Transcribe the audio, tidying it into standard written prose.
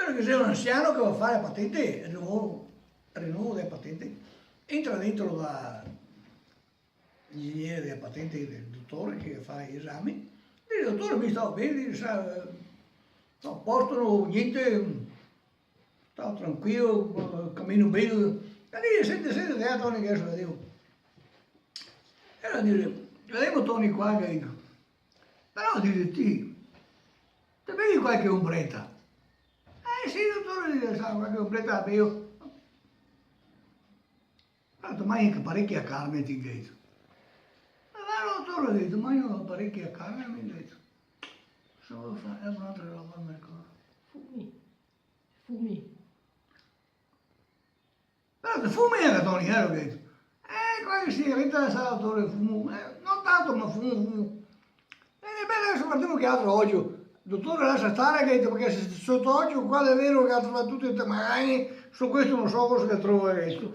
Allora che sei un anziano che va a fare la patente, il rinnovo delle patenti, entra dentro l'ingegnere delle patenti del dottore che fa gli esami, dice, dottore mi sta bene, dice, sto a posto, non niente, sto tranquillo, cammino bene, e dice, senti, te Tony che adesso vedevo. E allora dice, vedevo Tony qua che dico, però dice, te vedi qualche ombretta? Sì, dottore, dice, sa, qualche ombretta la bevo. Ha detto, ma io parecchi a Carmen ti detto. Ma dottore ha detto, ma io ho parecchi a Carmen mi ha detto. Solo fa, è un'altra roba, non mi ricordo. Fumi. Però fumi era Tony, ho detto. Qualche sigaretta sa, dottore, fumo. Non tanto, ma fumo. E beh, adesso guardiamo che altro oggi. Dottore, lascia stare, che perché se sotto oggi qua è vero che ha trovato tutti i temagani, su questo non so cosa che trovo adesso.